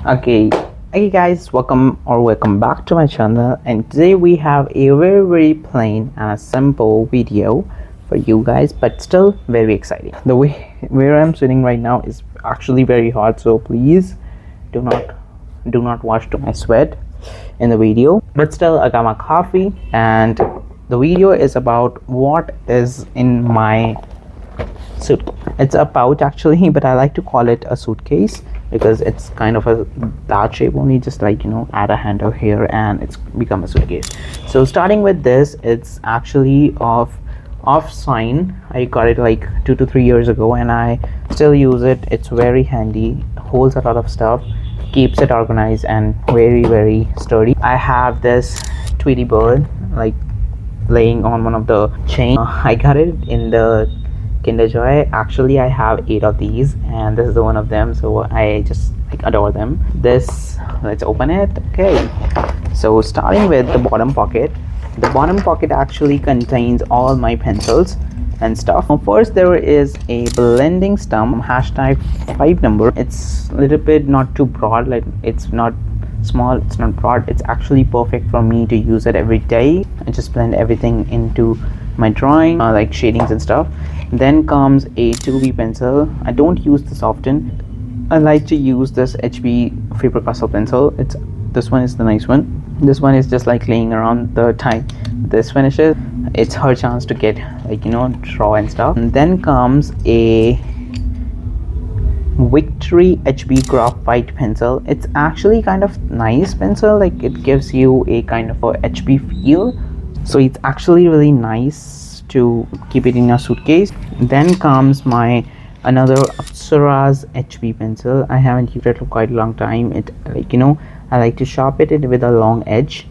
Okay, hey guys, welcome back to my channel, and today we have a very plain and a simple video for you guys, but still very exciting. The way where I'm sitting right now is actually very hot, so please do not watch to my sweat in the video. But still, I got my coffee, and the video is about what is in my suit. It's a pouch actually, but I like to call it a suitcase because it's kind of a that shape only, just like add a handle here and it's become a suitcase. So starting with this, it's actually of sign. I got it like 2 to 3 years ago and I still use it. It's very handy, holds a lot of stuff, keeps it organized and very sturdy. I have this Tweety bird like laying on one of the chain. I got it in the Kinder Joy. Actually, I have 8 of these, and this is one of them. So I just like adore them. Let's open it. Okay. So starting with the bottom pocket. The bottom pocket actually contains all my pencils and stuff. Now, first, there is a blending stump hashtag 5 number. It's a little bit not too broad. Like it's not small, it's not broad. It's actually perfect for me to use it every day. I just blend everything into my drawing, like shadings and stuff. Then comes a 2B pencil. I don't use this often. I like to use this HB Faber-Castell pencil. This one is the nice one. This one is just like laying around the time this finishes. It's her chance to get like draw and stuff. And then comes a Victory HB graphite pencil. It's actually kind of nice pencil. Like it gives you a kind of a HB feel. So it's actually really nice to keep it in your suitcase. Then comes my another Apsara's HB pencil. I haven't used it for quite a long time. It I like to sharpen it with a long edge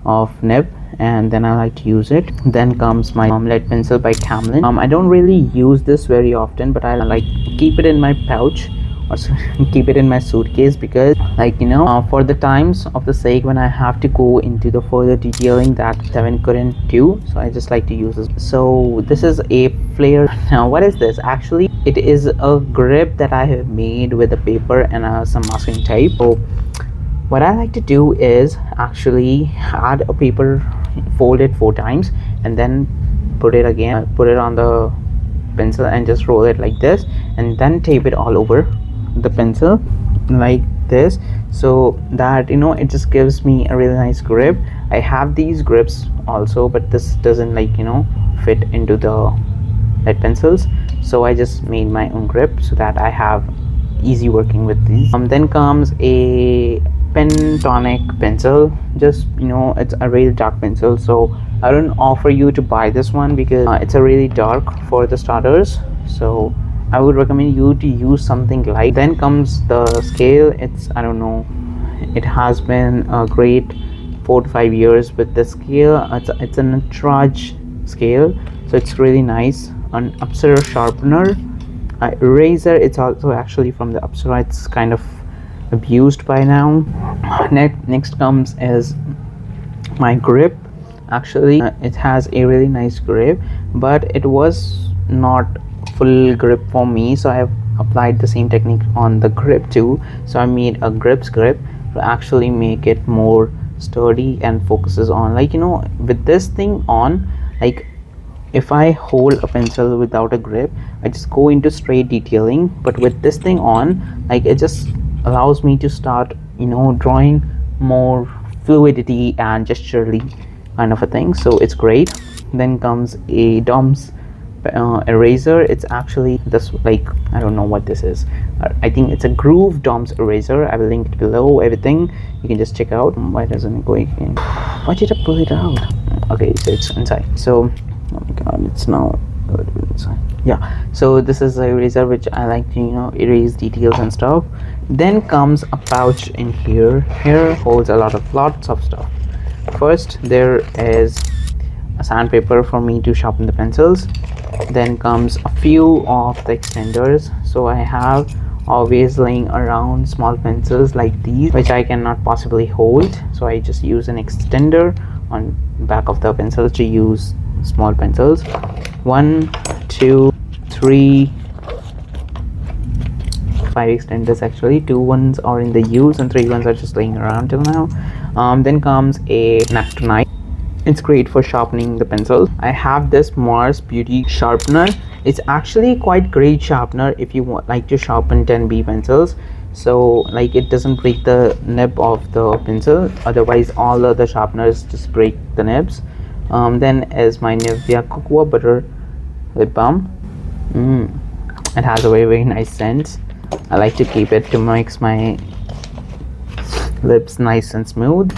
of nib, and then I like to use it. Then comes my lead pencil by Camlin. I don't really use this very often, but I like keep it in my pouch or keep it in my suitcase because for the times of the sake when I have to go into the further detailing that 7 couldn't do, so I just like to use this. So this is a flare. Now what is this? Actually it is a grip that I have made with a paper and some masking tape. So what I like to do is actually add a paper, fold it 4 times and then put it on the pencil and just roll it like this, and then tape it all over the pencil like this, so that it just gives me a really nice grip. I have these grips also, but this doesn't fit into the lead pencils, so I just made my own grip so that I have easy working with these. Then comes a Pentonic pencil. Just it's a really dark pencil, so I don't offer you to buy this one because it's a really dark for the starters, so I would recommend you to use something light. Then comes the scale. I don't know, it has been a great 4 to 5 years with the scale. It's a Natraj scale, so it's really nice. An Apsara sharpener, eraser. It's also actually from the Apsara. It's kind of abused by now. Next comes is my grip. Actually it has a really nice grip, but it was not full grip for me, so I have applied the same technique on the grip too. So I made a grip to actually make it more sturdy and focuses on with this thing on, like if I hold a pencil without a grip, I just go into straight detailing, but with this thing on, like it just allows me to start drawing more fluidity and gesturally kind of a thing, so it's great. Then comes a Dom's eraser. It's actually this, like I don't know what this is. I think it's a Groove Dom's eraser. I will link it below. Everything you can just check out. Why doesn't it go in? Why did I pull it out? Okay, so it's inside. So oh my god, it's now a little bit inside. Yeah, so this is a eraser which I like to erase details and stuff. Then comes a pouch in here. Here holds lots of stuff. First there is a sandpaper for me to sharpen the pencils. Then comes a few of the extenders. So I have always laying around small pencils like these which I cannot possibly hold, so I just use an extender on back of the pencils to use small pencils. 1 2 3 5 extenders actually. 2 ones are in the use and 3 ones are just laying around till now. Then comes a knife. It's great for sharpening the pencils. I have this Mars Beauty sharpener. It's actually quite great sharpener if you like to sharpen 10B pencils. So like it doesn't break the nib of the pencil. Otherwise all other sharpeners just break the nibs. Then is my Nivea cocoa butter lip balm. It has a very nice scent. I like to keep it to make my lips nice and smooth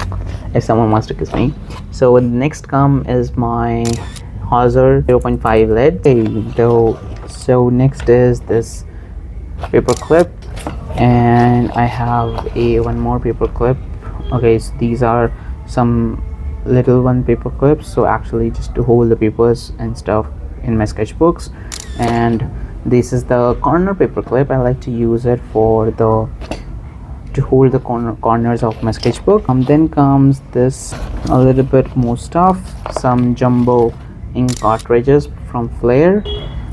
if someone wants to kiss me. So next come is my Hauser 0.5 lid. So next is this paper clip, and I have one more paper clip. Okay, so these are some little one paper clips, so actually just to hold the papers and stuff in my sketchbooks. And this is the corner paper clip. I like to use it to hold the corners of my sketchbook. Then comes this a little bit more stuff, some jumbo ink cartridges from Flair,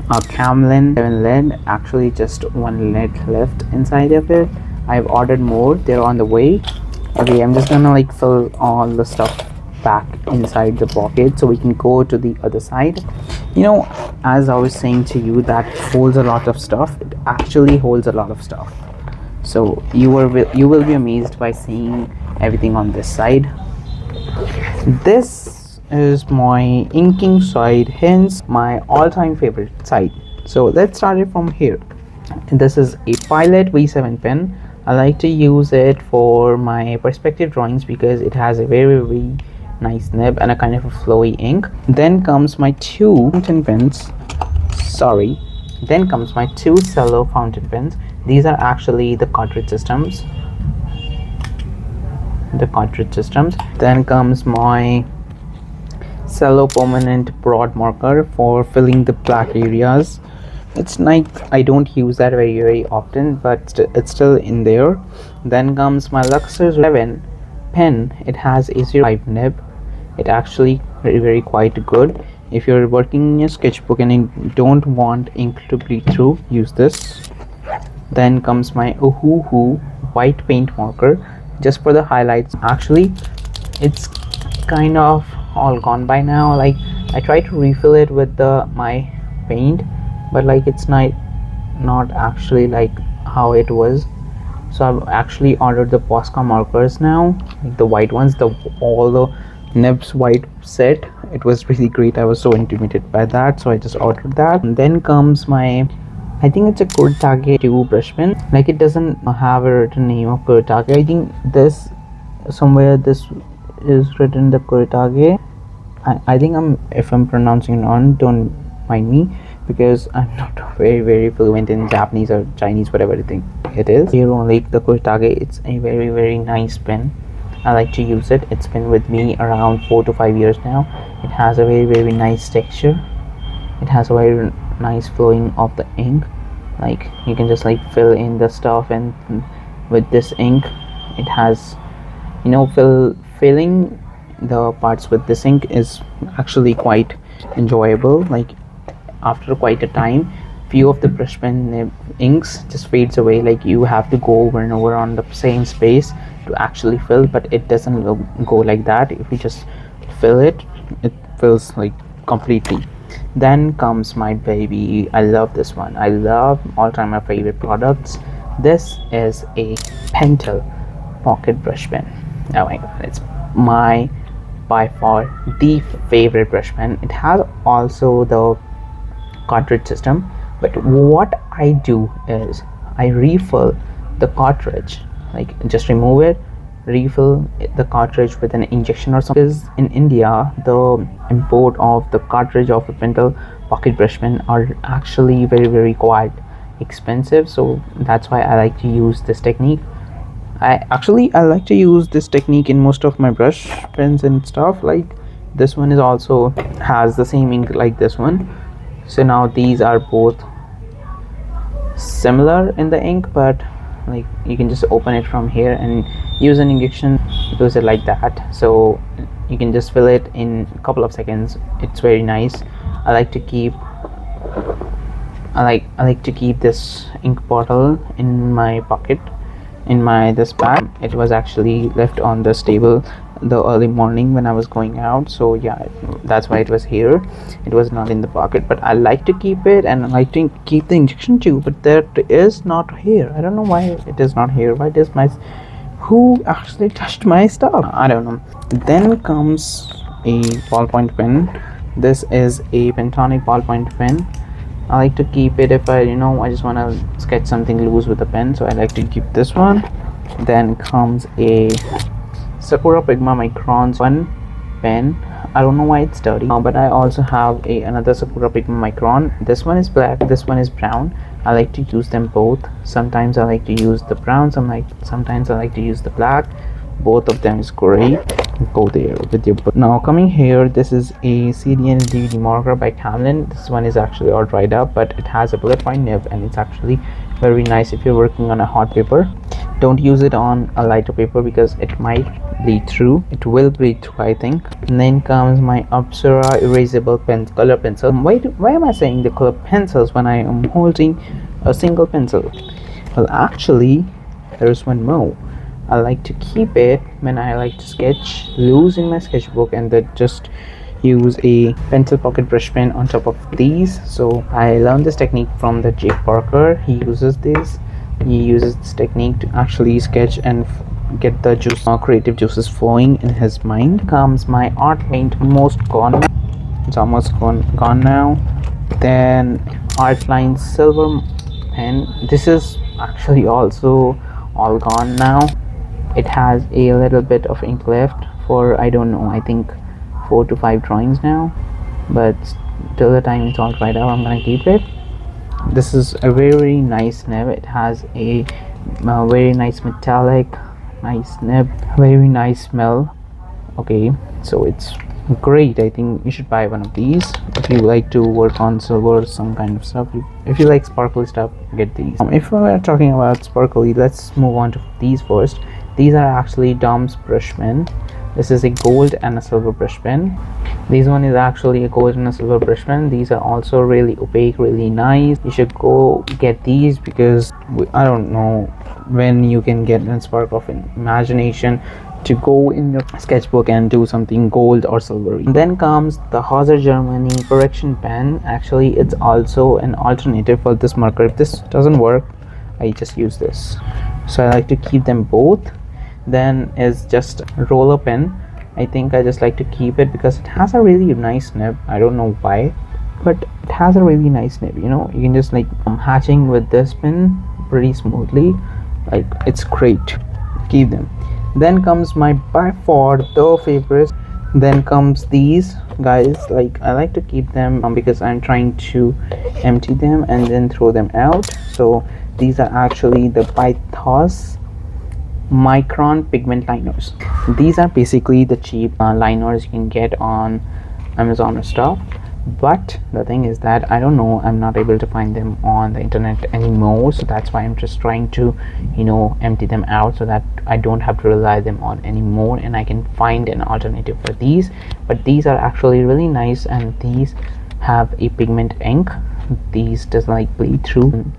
a Camlin 7 lid, actually just one lid left inside of it. I've ordered more, they're on the way. Okay, I'm just gonna like fill all the stuff back inside the pocket so we can go to the other side. You know, as I was saying to you, that holds a lot of stuff. It actually holds a lot of stuff. So you will be amazed by seeing everything on this side. This is my inking side, hence my all-time favorite side. So let's start it from here. This is a Pilot V7 pen. I like to use it for my perspective drawings because it has a very nice nib and a kind of a flowy ink. Then comes my two fountain pens. Then comes my two cello fountain pens. These are actually the cartridge systems. Then comes my cello permanent broad marker for filling the black areas. It's like I don't use that very often, but it's still in there. Then comes my Luxor 11 pen. It has a 0.5 nib. It actually very quite good. If you're working in your sketchbook and you don't want ink to bleed through, use this. Then comes my Ohuhu white paint marker, just for the highlights. Actually, it's kind of all gone by now. Like I tried to refill it with my paint, but like it's not actually like how it was. So I've actually ordered the Posca markers now, like the white ones, all the nibs white set. It was really great. I was so intimidated by that, so I just ordered that. And then comes my, I think it's a Kurtage 2 brush pen. Like it doesn't have a written name of Kurtage. I think this somewhere this is written the Kurtage. I think if I'm pronouncing it wrong, don't mind me, because I'm not very fluent in Japanese or Chinese, whatever I think it is. Here only the Kurtage. It's a very nice pen. I like to use it. It's been with me around 4 to 5 years now. It has a very nice texture. It has a very nice flowing of the ink. Like you can just like fill in the stuff, and with this ink it has, you know, filling the parts with this ink is actually quite enjoyable. Like after quite a time, few of the brush pen inks just fades away. Like you have to go over and over on the same space to actually fill, but it doesn't go like that. If you just fill it, it fills like completely. Then comes my baby. I love this one. I love all-time my favorite products. This is a Pentel pocket brush pen. Oh my god, it's my by far the favorite brush pen. It has also the cartridge system, but what I do is I refill the cartridge, like just remove it, refill the cartridge with an injection or something. Because in India, the import of the cartridge of a Pentel pocket brush pen are actually very quite expensive, so that's why I like to use this technique. I like to use this technique in most of my brush pens and stuff. Like this one is also has the same ink like this one. So now these are both similar in the ink, but like you can just open it from here and use an injection, use it like that. So you can just fill it in a couple of seconds. It's very nice. I like to keep I like to keep this ink bottle in my pocket, in my this bag. It was actually left on the table the early morning when I was going out, so yeah, that's why it was here. It was not in the pocket, but I like to keep it, and I like to keep the injection tube, but that is not here. I don't know why it is not here. Why does my who actually touched my stuff? I don't know. Then comes a ballpoint pen. This is a pentonic ballpoint pen. I like to keep it if I just want to sketch something loose with a pen, so I like to keep this one. Then comes a Sakura Pigma Microns one pen. I don't know why it's dirty, but I also have another Sakura Pigma Micron. This one is black, this one is brown. I like to use them both. Sometimes I like to use the brown, sometimes I like to use the black. Both of them is great. Go there with your book. Now coming here, this is a CD and DVD marker by Camlin. This one is actually all dried up, but it has a bullet point nib, and it's actually very nice if you're working on a hot paper. Don't use it on a lighter paper because it might bleed through. It will bleed through, I think. And then comes my Apsara erasable color pencil. Why am I saying the color pencils when I am holding a single pencil? Well, actually, there's one more. I like to keep it when I like to sketch loose in my sketchbook, and then just use a pencil pocket brush pen on top of these. So I learned this technique from the Jake Parker. He uses this technique to actually sketch and get the creative juices flowing in his mind. Comes my art paint, almost gone. It's almost gone now. Then art line silver pen. This is actually also all gone now. It has a little bit of ink left for, I don't know, I think 4 to 5 drawings now, but till the time it's all dried out, I'm gonna keep it. This is a very nice nib. It has a very nice metallic, nice nib, very nice smell. Okay, so it's great. I think you should buy one of these if you like to work on silver, some kind of stuff. If you like sparkly stuff, get these. If we're talking about sparkly, let's move on to these first. These are actually Dom's brush pen. This is a gold and a silver brush pen. This one is actually a gold and a silver brush pen. These are also really opaque, really nice. You should go get these because I don't know when you can get a spark of imagination to go in your sketchbook and do something gold or silvery. And then comes the Hauser Germany correction pen. Actually, it's also an alternative for this marker. If this doesn't work, I just use this. So I like to keep them both. Then is just roller pen. I think I just like to keep it because it has a really nice nib. I don't know why, but it has a really nice nib. You can just like hatching with this pen pretty smoothly. Like, it's great. Keep them. Then comes my by far the favorite. Then comes these guys. Like, I like to keep them because I'm trying to empty them and then throw them out. So these are actually the Pythos Micron pigment liners. These are basically the cheap liners you can get on Amazon or stuff, but the thing is that I don't know, I'm not able to find them on the internet anymore, so that's why I'm just trying to empty them out so that I don't have to rely them on anymore, and I can find an alternative for these. But these are actually really nice, and these have a pigment ink. These does like bleed through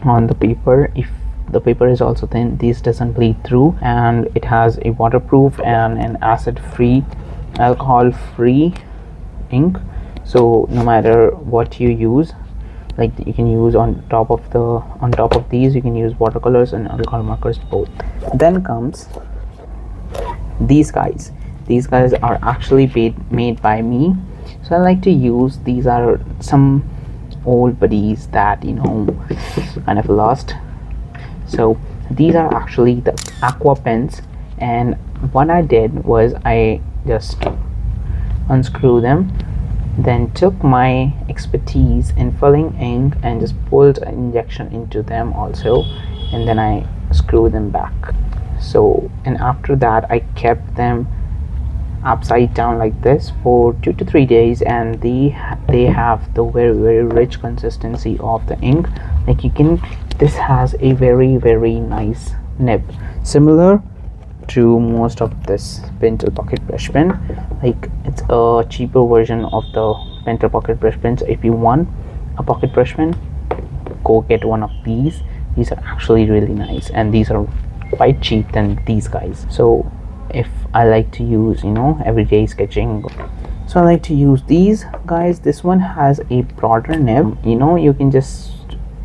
on the paper. If the paper is also thin, this doesn't bleed through, and it has a waterproof and an acid free, alcohol free ink. So no matter what you use, like you can use on top of these, you can use watercolors and alcohol markers both. Then comes these guys. These guys are actually made by me, so I like to use these. Are some old buddies that kind of lost. So these are actually the aqua pens, and what I did was I just unscrew them, then took my expertise in filling ink and just pulled an injection into them also, and then I screw them back. So, and after that I kept them upside down like this for 2 to 3 days, and they have the very, very rich consistency of the ink. Like, this has a very, very nice nib, similar to most of this pencil pocket brush pen. Like, it's a cheaper version of the pencil pocket brush pen. So if you want a pocket brush pen, go get one of these. These are actually really nice, and these are quite cheap than these guys. So if I like to use, everyday sketching, so I like to use these guys. This one has a broader nib. You can just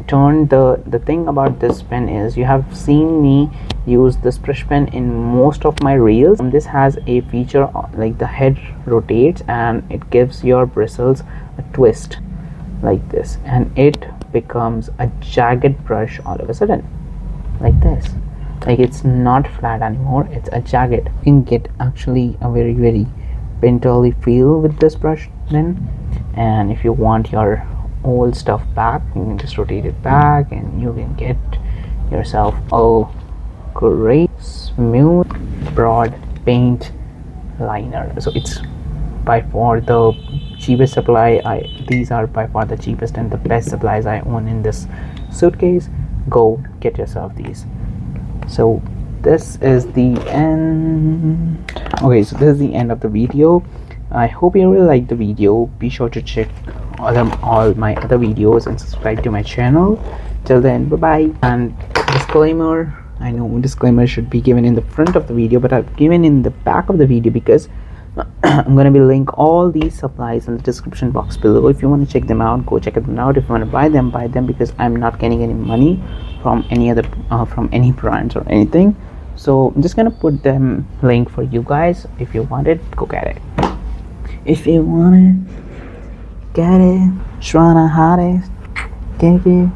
turn the thing about this pen is, you have seen me use this brush pen in most of my reels. This has a feature like the head rotates and it gives your bristles a twist like this, and it becomes a jagged brush all of a sudden, like this. Like, it's not flat anymore, it's a jagged. You can get actually a very, very pentally feel with this brush then. And if you want your old stuff back, you can just rotate it back and you can get yourself a great smooth broad paint liner. So it's by far the cheapest supply. These are by far the cheapest and the best supplies I own in this suitcase. Go get yourself these. So this is the end. Okay, so this is the end of the video. I hope you really liked the video. Be sure to check all my other videos and subscribe to my channel. Till then, bye bye. And disclaimer, I know disclaimer should be given in the front of the video, but I've given in the back of the video because I'm gonna be link all these supplies in the description box below. If you want to check them out, go check them out. If you want to buy them, because I'm not getting any money from any other from any brands or anything. So I'm just gonna put them link for you guys. If you want it, go get it. If you want it, get it. Shwana Hare, get it.